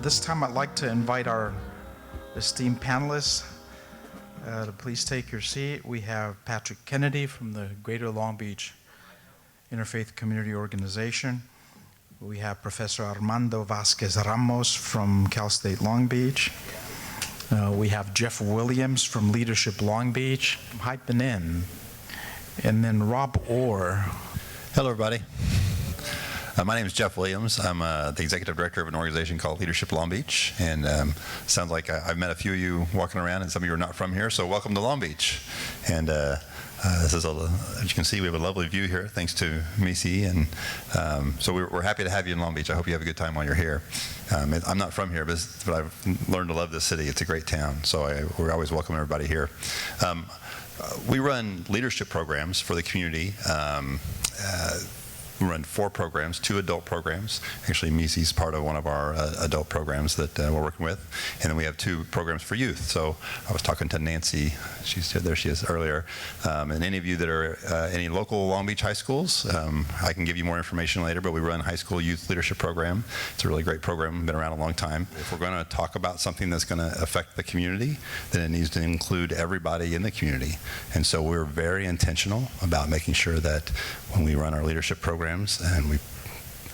this time I'd like to invite our esteemed panelists to please take your seat. We have Patrick Kennedy from the Greater Long Beach Interfaith Community Organization. We have Professor Armando Vasquez Ramos from Cal State Long Beach. We have Jeff Williams from Leadership Long Beach. I'm hyping in. And then Rob Orr. Hello, everybody. My name is Jeff Williams. I'm the executive director of an organization called Leadership Long Beach. And sounds like I've met a few of you walking around, and some of you are not from here, so welcome to Long Beach. And this is, as you can see, we have a lovely view here, thanks to Missy. And so we're happy to have you in Long Beach. I hope you have a good time while you're here. I'm not from here, but I've learned to love this city. It's a great town, so we're always welcome everybody here. We run leadership programs for the community. We run 4 programs, 2 adult programs. Actually, Missy's part of one of our adult programs that we're working with. And then we have 2 programs for youth. So I was talking to Nancy, there she is earlier. And any of you that are any local Long Beach high schools, I can give you more information later, but we run a high school youth leadership program. It's a really great program, been around a long time. If we're going to talk about something that's going to affect the community, then it needs to include everybody in the community. And so we're very intentional about making sure that when we run our leadership programs and we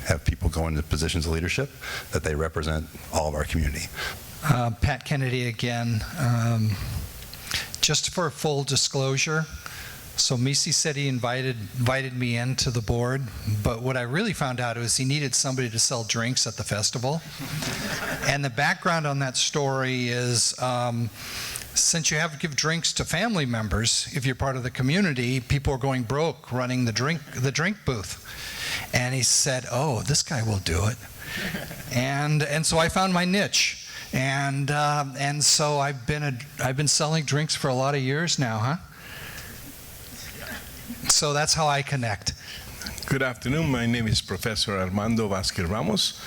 have people go into positions of leadership, that they represent all of our community. Pat Kennedy again. Just for full disclosure, so Missy said he invited me into the board, but what I really found out was he needed somebody to sell drinks at the festival. And the background on that story is, since you have to give drinks to family members, if you're part of the community, people are going broke running the drink booth. And he said, "Oh, this guy will do it." And so I found my niche, and so I've been selling drinks for a lot of years now, huh? So that's how I connect. Good afternoon. My name is Professor Armando Vasquez Ramos.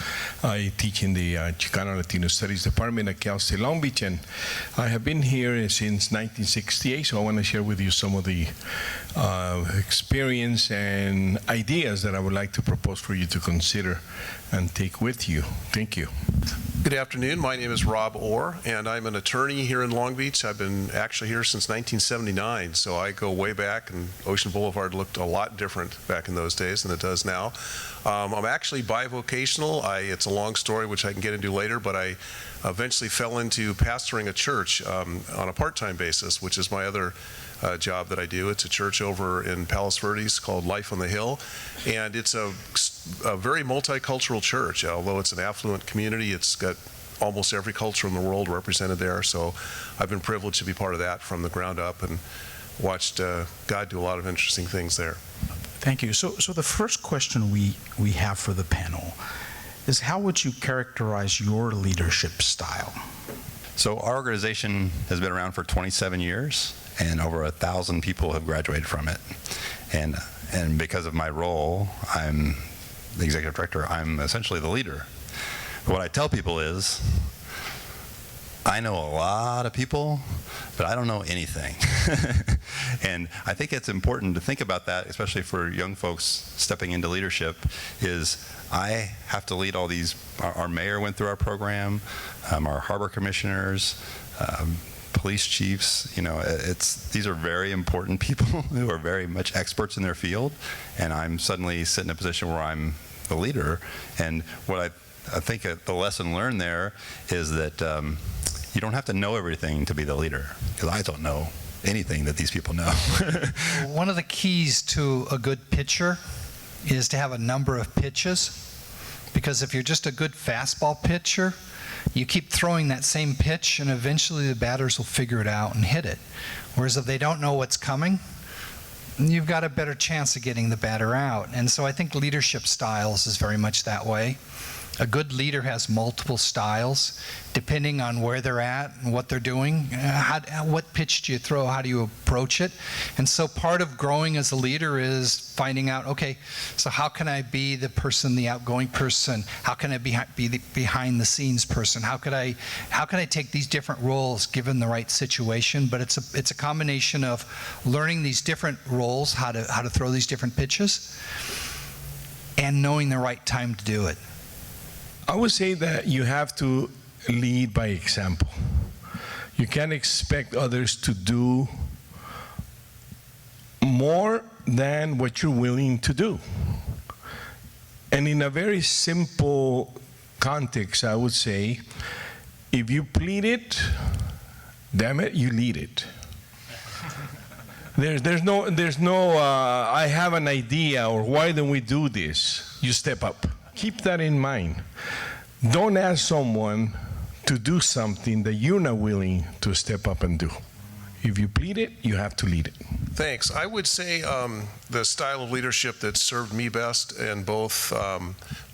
I teach in the Chicano Latino Studies Department at Cal State Long Beach, and I have been here since 1968, so I want to share with you some of the experience and ideas that I would like to propose for you to consider and take with you. Thank you. Good afternoon. My name is Rob Orr, and I'm an attorney here in Long Beach. I've been actually here since 1979, so I go way back, and Ocean Boulevard looked a lot different back in those days than it does now. I'm actually bivocational. It's a long story, which I can get into later, but I eventually fell into pastoring a church on a part-time basis, which is my other job that I do. It's a church over in Palos Verdes called Life on the Hill, and it's a very multicultural church. Although it's an affluent community, it's got almost every culture in the world represented there, so I've been privileged to be part of that from the ground up and watched God do a lot of interesting things there. Thank you. So the first question we have for the panel is, how would you characterize your leadership style? So our organization has been around for 27 years, and over 1,000 people have graduated from it. And because of my role, I'm the executive director, I'm essentially the leader. But what I tell people is, I know a lot of people, but I don't know anything. And I think it's important to think about that, especially for young folks stepping into leadership, is I have to lead all these. Our mayor went through our program, our harbor commissioners, police chiefs. These are very important people who are very much experts in their field, and I'm suddenly sitting in a position where I'm the leader. And what I think the lesson learned there is that you don't have to know everything to be the leader, because I don't know anything that these people know. One of the keys to a good pitcher is to have a number of pitches, because if you're just a good fastball pitcher, you keep throwing that same pitch and eventually the batters will figure it out and hit it. Whereas if they don't know what's coming, you've got a better chance of getting the batter out. And so I think leadership styles is very much that way. A good leader has multiple styles, depending on where they're at and what they're doing. What pitch do you throw? How do you approach it? And so part of growing as a leader is finding out, okay, so how can I be the person, the outgoing person? How can I be the behind the scenes person? How can I take these different roles given the right situation? But it's a combination of learning these different roles, how to throw these different pitches, and knowing the right time to do it. I would say that you have to lead by example. You can't expect others to do more than what you're willing to do. And in a very simple context, I would say, if you plead it, damn it, you lead it. There's no I have an idea, or why don't we do this? You step up. Keep that in mind. Don't ask someone to do something that you're not willing to step up and do. If you plead it, you have to lead it. Thanks. I would say the style of leadership that served me best in both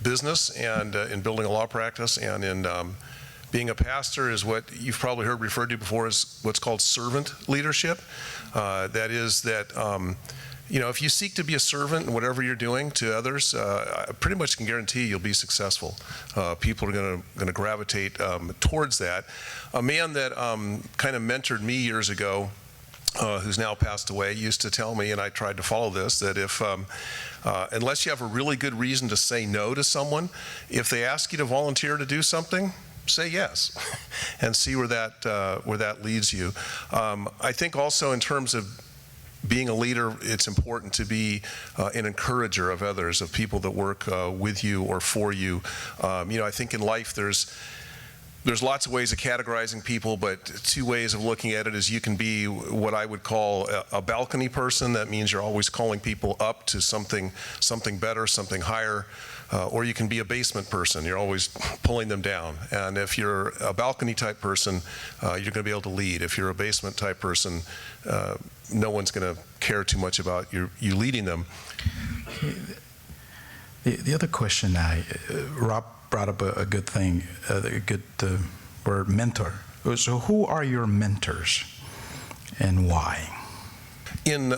business and in building a law practice and in being a pastor is what you've probably heard referred to before as what's called servant leadership. That is that, if you seek to be a servant in whatever you're doing to others, I pretty much can guarantee you'll be successful. People are going to gravitate towards that. A man that kind of mentored me years ago, who's now passed away, used to tell me, and I tried to follow this, that if unless you have a really good reason to say no to someone, if they ask you to volunteer to do something, say yes, and see where that leads you. I think also in terms of being a leader, it's important to be an encourager of others, of people that work with you or for you. I think in life there's lots of ways of categorizing people, but two ways of looking at it is you can be what I would call a balcony person. That means you're always calling people up to something better, something higher. Or you can be a basement person. You're always pulling them down. And if you're a balcony type person, you're going to be able to lead. If you're a basement type person, no one's going to care too much about you leading them. The other question, Rob brought up a good thing, a good word, mentor. So who are your mentors and why? In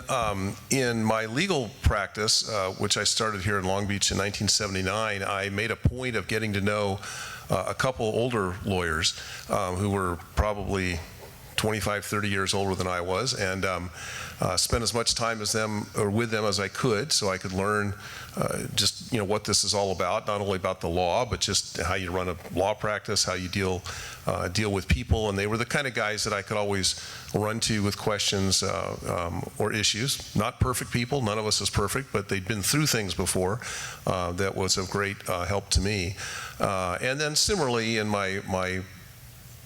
my legal practice, which I started here in Long Beach in 1979, I made a point of getting to know a couple older lawyers who were probably 25, 30 years older than I was, and spent as much time as them or with them as I could, so I could learn just what this is all about, not only about the law, but just how you run a law practice, how you deal with people. And they were the kind of guys that I could always run to with questions or issues. Not perfect people, none of us is perfect, but they'd been through things before that was of great help to me. And then similarly in my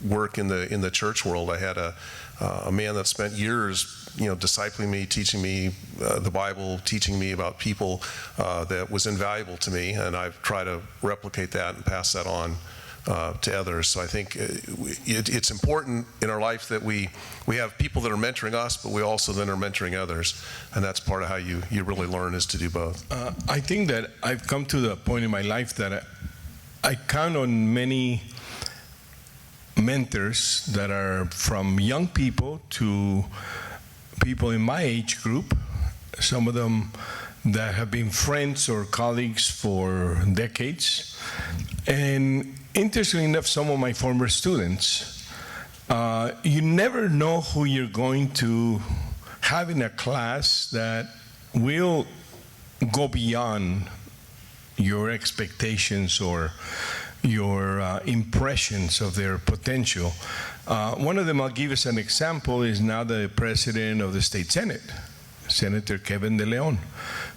work in the church world, I had a man that spent years discipling me, teaching me the Bible, teaching me about people that was invaluable to me, and I've tried to replicate that and pass that on to others. So I think it's important in our life that we have people that are mentoring us, but we also then are mentoring others, and that's part of how you really learn, is to do both. I think that I've come to the point in my life that I count on many mentors that are from young people to people in my age group, some of them that have been friends or colleagues for decades, and interestingly enough, some of my former students. You never know who you're going to have in a class that will go beyond your expectations or your impressions of their potential. One of them, I'll give us an example, is now the president of the state Senate, Senator Kevin De Leon,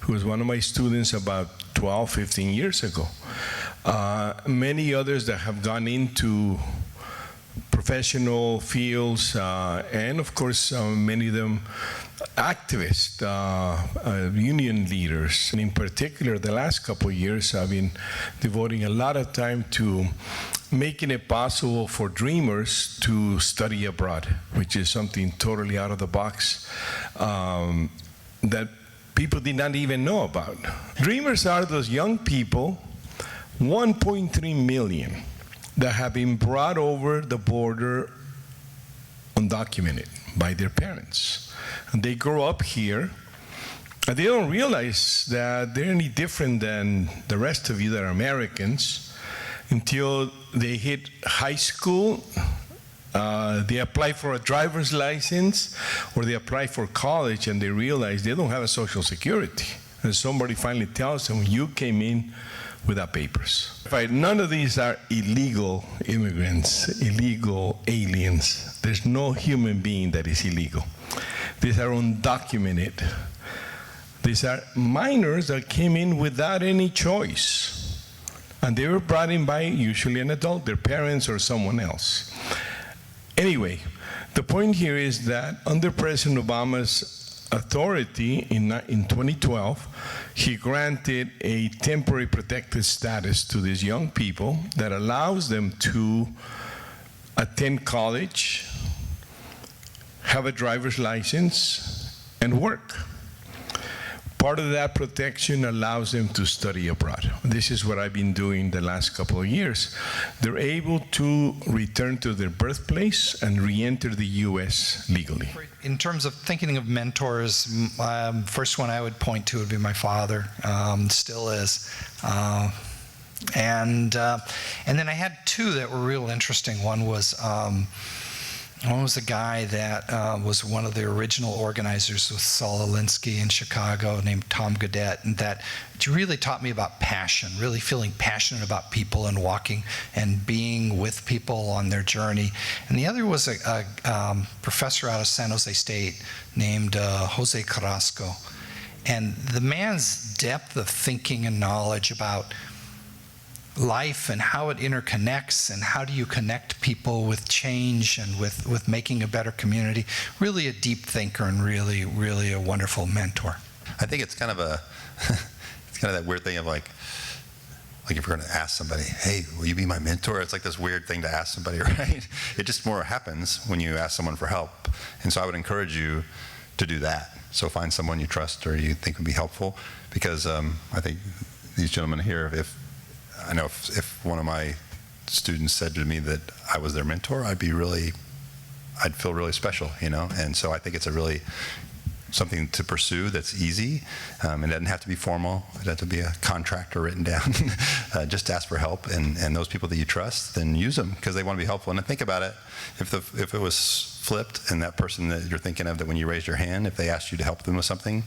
who was one of my students about 12, 15 years ago. Many others that have gone into professional fields, and of course, many of them activists, union leaders. And in particular, the last couple of years, I've been devoting a lot of time to making it possible for dreamers to study abroad, which is something totally out of the box that people did not even know about. Dreamers are those young people, 1.3 million, that have been brought over the border undocumented by their parents. And they grow up here, and they don't realize that they're any different than the rest of you that are Americans until they hit high school, they apply for a driver's license, or they apply for college, and they realize they don't have a Social Security. And somebody finally tells them, you came in without papers. Right, none of these are illegal immigrants, illegal aliens. There's no human being that is illegal. These are undocumented. These are minors that came in without any choice. And they were brought in by usually an adult, their parents or someone else. Anyway, the point here is that under President Obama's authority in 2012, he granted a temporary protected status to these young people that allows them to attend college, have a driver's license, and work. Part of that protection allows them to study abroad. This is what I've been doing the last couple of years. They're able to return to their birthplace and re-enter the U.S. legally. In terms of thinking of mentors, first one I would point to would be my father, still is. And then I had two that were real interesting. One was a guy that was one of the original organizers with Saul Alinsky in Chicago named Tom Gaudette, and that really taught me about passion, really feeling passionate about people and walking and being with people on their journey. And the other was a professor out of San Jose State named Jose Carrasco. And the man's depth of thinking and knowledge about life and how it interconnects and how do you connect people with change and with making a better community. Really a deep thinker and really, really a wonderful mentor. I think it's kind of that weird thing of like if you're going to ask somebody, hey, will you be my mentor? It's like this weird thing to ask somebody, right? It just more happens when you ask someone for help. And so I would encourage you to do that. So find someone you trust or you think would be helpful, because I think these gentlemen here, if one of my students said to me that I was their mentor, I'd feel really special, And so I think it's something to pursue that's easy. It doesn't have to be formal. It doesn't have to be a contract or written down. Just ask for help, and those people that you trust, then use them because they want to be helpful. And think about it, if it was flipped and that person that you're thinking of, that when you raised your hand, if they asked you to help them with something,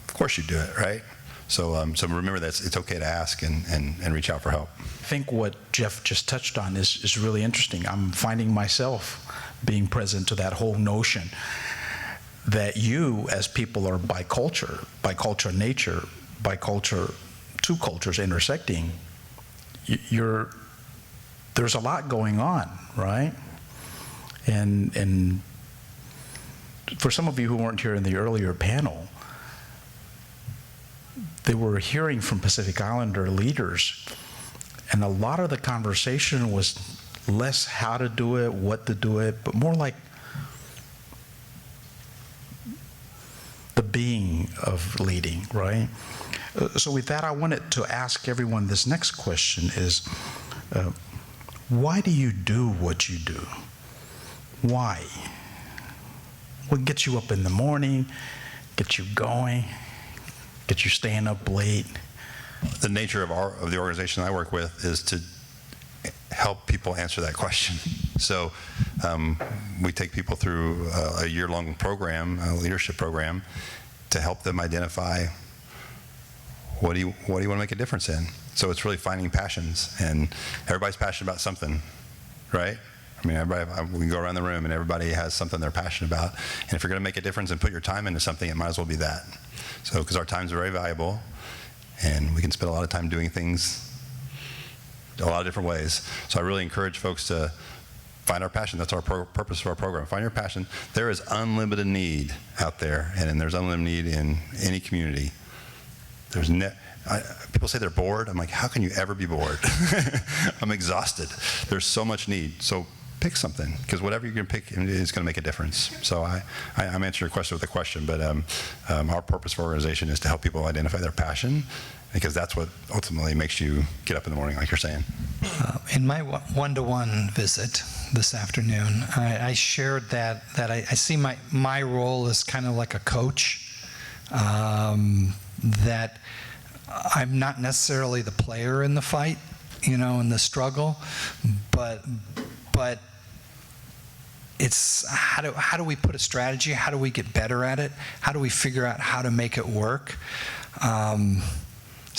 of course you'd do it, right? So remember that it's okay to ask and reach out for help. I think what Jeff just touched on is really interesting. I'm finding myself being present to that whole notion that you, as people, are bicultural nature, biculture, two cultures intersecting. There's a lot going on, right? And for some of you who weren't here in the earlier panel, they were hearing from Pacific Islander leaders, and a lot of the conversation was less how to do it, what to do it, but more like the being of leading, right? So with that, I wanted to ask everyone this next question is, why do you do what you do? Why? What gets you up in the morning, gets you going, get you staying up late? The nature of the organization I work with is to help people answer that question. So we take people through a year-long program, a leadership program, to help them identify what do you want to make a difference in. So it's really finding passions, and everybody's passionate about something, right? I mean, we can go around the room and everybody has something they're passionate about. And if you're going to make a difference and put your time into something, it might as well be that. So, because our time's very valuable, and we can spend a lot of time doing things a lot of different ways. So I really encourage folks to find our passion. That's our purpose of our program. Find your passion. There is unlimited need out there, and there's unlimited need in any community. People say they're bored. I'm like, how can you ever be bored? I'm exhausted. There's so much need. So pick something, because whatever you can pick is going to make a difference. So I'm answering your question with a question, but our purpose for our organization is to help people identify their passion, because that's what ultimately makes you get up in the morning, like you're saying. In my one-to-one visit this afternoon, I shared that I see my role as kind of like a coach, that I'm not necessarily the player in the fight, in the struggle, but it's how do we put a strategy? How do we get better at it? How do we figure out how to make it work?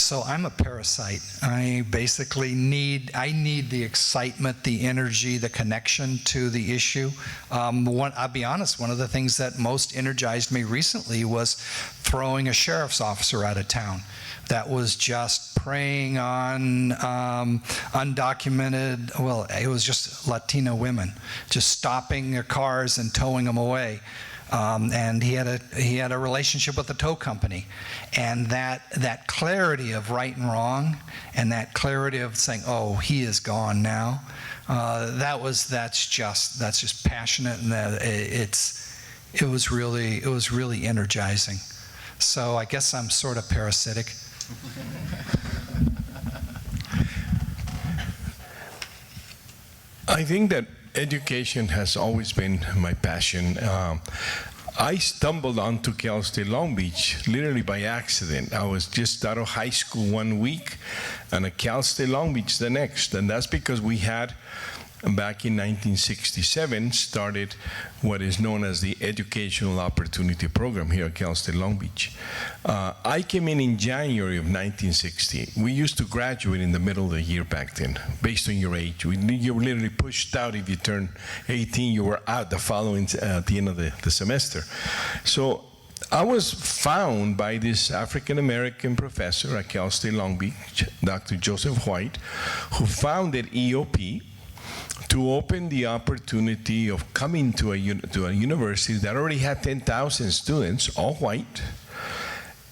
So I'm a parasite. I basically need the excitement, the energy, the connection to the issue. I'll be honest, one of the things that most energized me recently was throwing a sheriff's officer out of town that was just preying on undocumented, well, it was just Latino women, just stopping their cars and towing them away. And he had a relationship with the tow company, and that clarity of right and wrong, and that clarity of saying, "Oh, he is gone now," that's just passionate, and it was really energizing. So I guess I'm sort of parasitic. I think that education has always been my passion. I stumbled onto Cal State Long Beach literally by accident. I was just out of high school one week and at Cal State Long Beach the next. And that's because we had, back in 1967, started what is known as the Educational Opportunity Program here at Cal State Long Beach. I came in January of 1960. We used to graduate in the middle of the year back then, based on your age. You were literally pushed out. If you turned 18, you were out the following, at the end of the semester. So I was found by this African-American professor at Cal State Long Beach, Dr. Joseph White, who founded EOP, to open the opportunity of coming to a university that already had 10,000 students, all white,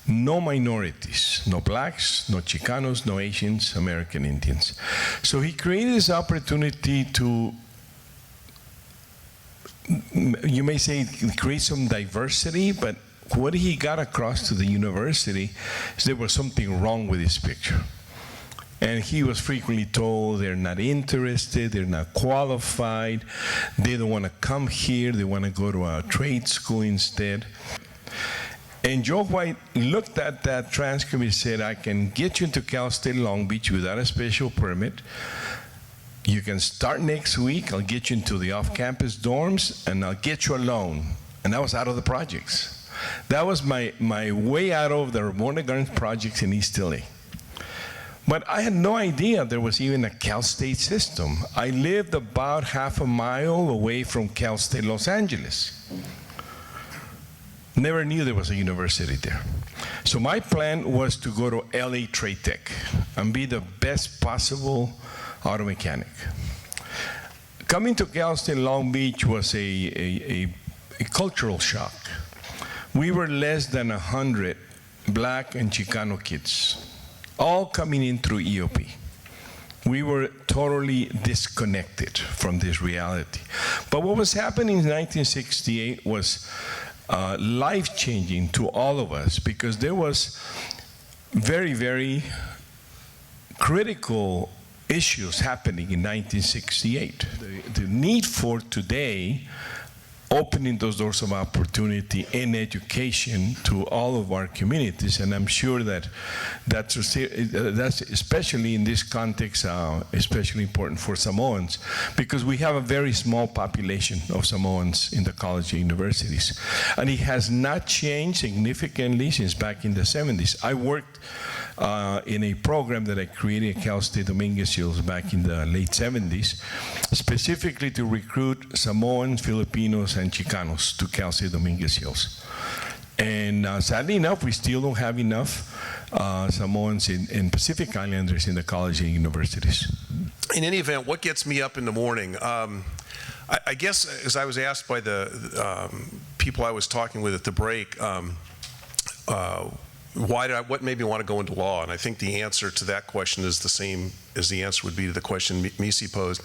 no minorities, no blacks, no Chicanos, no Asians, American Indians. So he created this opportunity to, you may say, create some diversity, but what he got across to the university is there was something wrong with his picture. And he was frequently told they're not interested, they're not qualified, they don't want to come here, they want to go to a trade school instead. And Joe White looked at that transcript and said, I can get you into Cal State Long Beach without a special permit. You can start next week, I'll get you into the off-campus dorms, and I'll get you a loan. And I was out of the projects. That was my way out of the Ramona Gardens projects in East LA. But I had no idea there was even a Cal State system. I lived about half a mile away from Cal State Los Angeles. Never knew there was a university there. So my plan was to go to LA Trade Tech and be the best possible auto mechanic. Coming to Cal State Long Beach was a cultural shock. We were less than 100 black and Chicano kids, all coming in through EOP. We were totally disconnected from this reality. But what was happening in 1968 was life-changing to all of us, because there was very, very critical issues happening in 1968. The need for today, opening those doors of opportunity in education to all of our communities, and I'm sure that's especially in this context, especially important for Samoans, because we have a very small population of Samoans in the college and universities, and it has not changed significantly since back in the 70s. I worked in a program that I created at Cal State Dominguez Hills back in the late 70s, specifically to recruit Samoans, Filipinos, and Chicanos to Cal State Dominguez Hills. And sadly enough, we still don't have enough Samoans and Pacific Islanders in the college and universities. In any event, what gets me up in the morning? I guess, as I was asked by the people I was talking with at the break, what made me want to go into law? And I think the answer to that question is the same as the answer would be to the question Misi posed.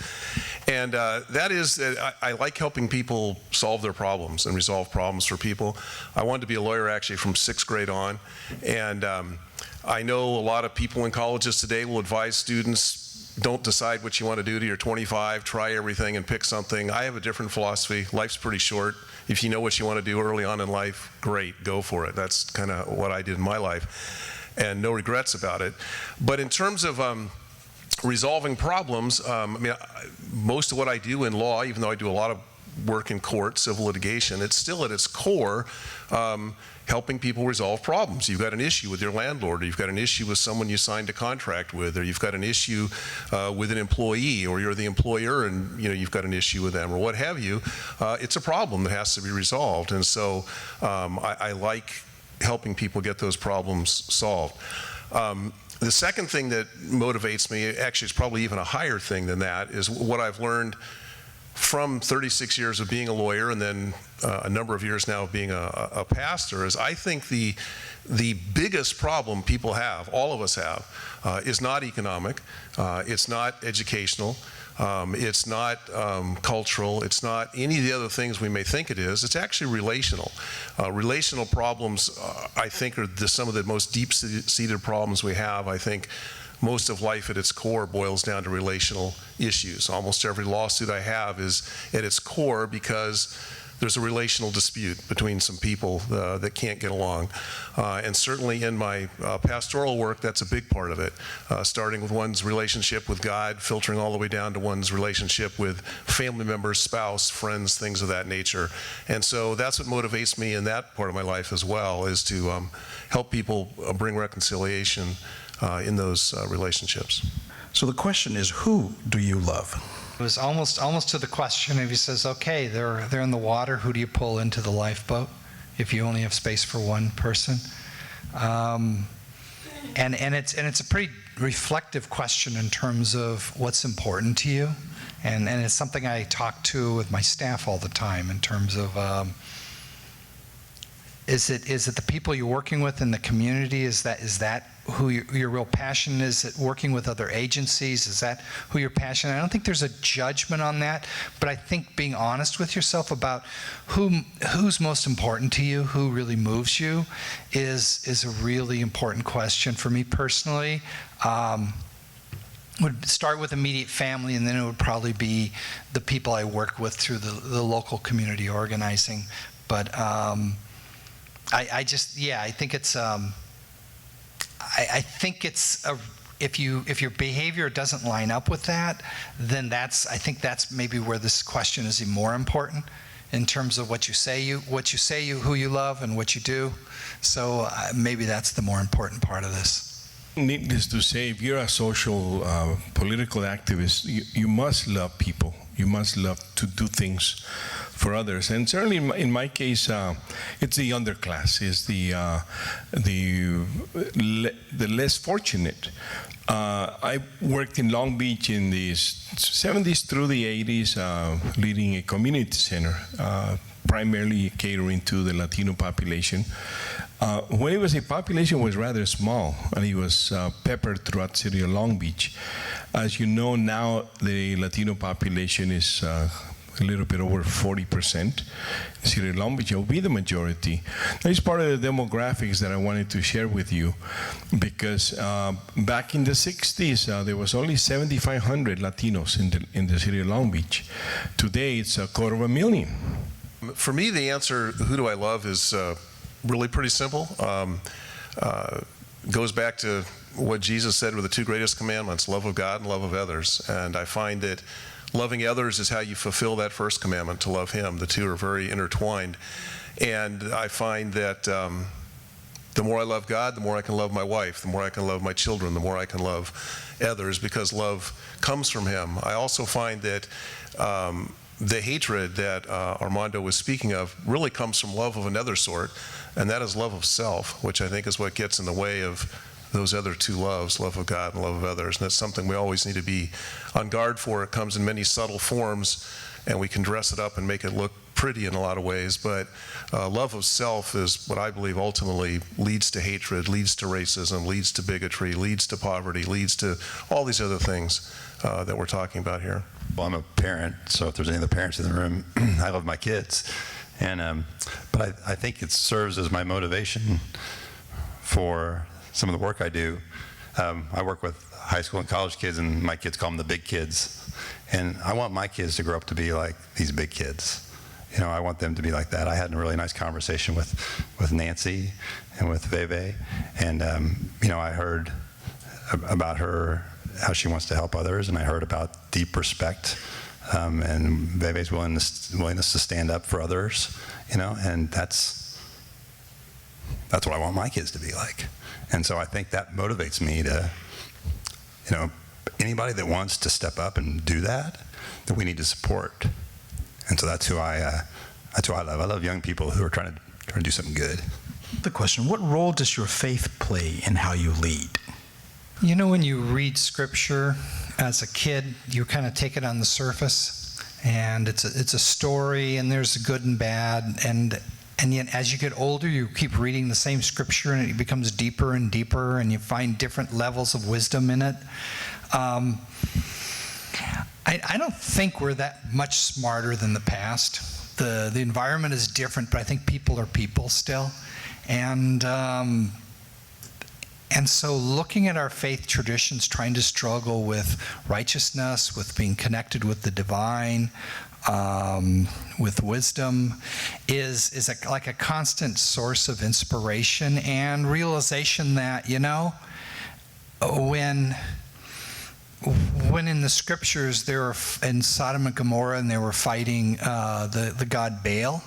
And that is that I like helping people solve their problems and resolve problems for people. I wanted to be a lawyer actually from 6th grade on. And I know a lot of people in colleges today will advise students, don't decide what you want to do till you're 25, try everything and pick something. I have a different philosophy. Life's pretty short. If you know what you want to do early on in life, great, go for it. That's kind of what I did in my life, and no regrets about it. But in terms of resolving problems, I mean, most of what I do in law, even though I do a lot of work in court, civil litigation, it's still at its core helping people resolve problems. You've got an issue with your landlord, or you've got an issue with someone you signed a contract with, or you've got an issue with an employee, or you're the employer and you've got an issue with them, or what have you. It's a problem that has to be resolved, and so I like helping people get those problems solved. The second thing that motivates me, actually it's probably even a higher thing than that, is what I've learned from 36 years of being a lawyer and then a number of years now of being a pastor, is I think the biggest problem people have, all of us have, is not economic, it's not educational, it's not cultural, it's not any of the other things we may think it is. It's actually relational. Relational problems, I think, are some of the most deep-seated problems we have. I think most of life at its core boils down to relational issues. Almost every lawsuit I have is at its core because there's a relational dispute between some people that can't get along. And certainly in my pastoral work, that's a big part of it, starting with one's relationship with God, filtering all the way down to one's relationship with family members, spouse, friends, things of that nature. And so that's what motivates me in that part of my life as well, is to help people bring reconciliation in those relationships. So the question is, who do you love? It was almost to the question if he says, okay, they're in the water, who do you pull into the lifeboat if you only have space for one person? And it's a pretty reflective question in terms of what's important to you, and it's something I talk to with my staff all the time in terms of is it the people you're working with in the community? Is that who your real passion is? It working with other agencies? Is that who you're passionate? I don't think there's a judgment on that, but I think being honest with yourself about who's most important to you, who really moves you, is a really important question for me personally. Would start with immediate family, and then it would probably be the people I work with through the local community organizing. But I think it's I think it's if your behavior doesn't line up with that, then I think that's maybe where this question is more important in terms of what you say who you love and what you do. So maybe that's the more important part of this. Needless to say, if you're a social, political activist, you must love people. You must love to do things for others. And certainly in my case, it's the underclass, is the less fortunate. I worked in Long Beach in the 70s through the 80s, leading a community center, primarily catering to the Latino population. When it was, a population was rather small, and it was peppered throughout the city of Long Beach. As you know, now the Latino population is a little bit over 40%. The city of Long Beach will be the majority. That is part of the demographics that I wanted to share with you, because back in the 60s, there was only 7,500 Latinos in the city of Long Beach. Today, it's 250,000. For me, the answer, who do I love, is really pretty simple. Goes back to what Jesus said were the two greatest commandments, love of God and love of others. And I find that loving others is how you fulfill that first commandment, to love Him. The two are very intertwined. And I find that the more I love God, the more I can love my wife, the more I can love my children, the more I can love others, because love comes from Him. I also find that the hatred that Armando was speaking of really comes from love of another sort, and that is love of self, which I think is what gets in the way of those other two loves, love of God and love of others. And that's something we always need to be on guard for. It comes in many subtle forms, and we can dress it up and make it look pretty in a lot of ways, but love of self is what I believe ultimately leads to hatred, leads to racism, leads to bigotry, leads to poverty, leads to all these other things that we're talking about here. Well, I'm a parent, so if there's any other parents in the room, I love my kids. And but I think it serves as my motivation for some of the work I do. I work with high school and college kids, and my kids call them the big kids. And I want my kids to grow up to be like these big kids. You know, I want them to be like that. I had a really nice conversation with Nancy and with Veve, and you know, I heard about her, how she wants to help others, and I heard about deep respect and Bebe's willingness to stand up for others, and that's what I want my kids to be like. And so I think that motivates me to, anybody that wants to step up and do that we need to support. And so that's who I love. I love young people who are trying to do something good. The question, what role does your faith play in how you lead? When you read scripture as a kid, you kind of take it on the surface, and it's a story, and there's good and bad, and yet as you get older, you keep reading the same scripture, and it becomes deeper and deeper, and you find different levels of wisdom in it. I don't think we're that much smarter than the past. The environment is different, but I think people are people still. And so looking at our faith traditions, trying to struggle with righteousness, with being connected with the divine, with wisdom, is like a constant source of inspiration and realization that, when in the scriptures they were in Sodom and Gomorrah and they were fighting the god Baal,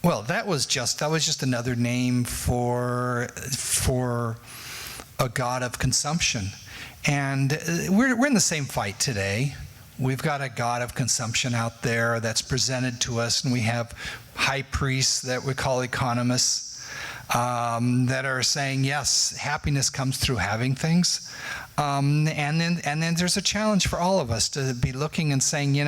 well, that was just another name for a god of consumption. And we're in the same fight today. We've got a god of consumption out there that's presented to us, and we have high priests that we call economists that are saying, yes, happiness comes through having things. And then there's a challenge for all of us to be looking and saying,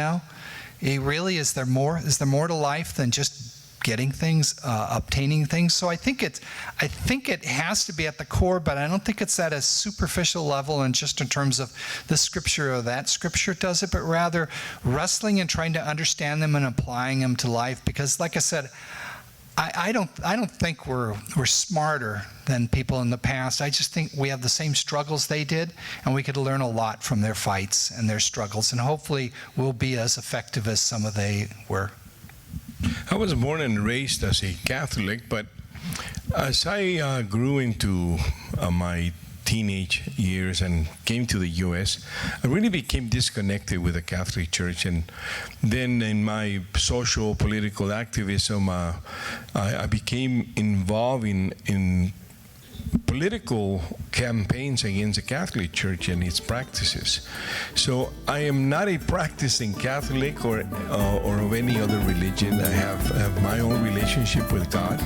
really, is there more to life than just getting things, obtaining things? So I think it has to be at the core, but I don't think it's at a superficial level and just in terms of this scripture or that scripture does it, but rather wrestling and trying to understand them and applying them to life. Because, like I said, I don't think we're smarter than people in the past. I just think we have the same struggles they did, and we could learn a lot from their fights and their struggles, and hopefully we'll be as effective as some of they were. I was born and raised as a Catholic, but as I grew into my teenage years and came to the U.S., I really became disconnected with the Catholic Church. And then in my social political activism, I became involved in political campaigns against the Catholic Church and its practices. So I am not a practicing Catholic or of any other religion. I have my own relationship with God.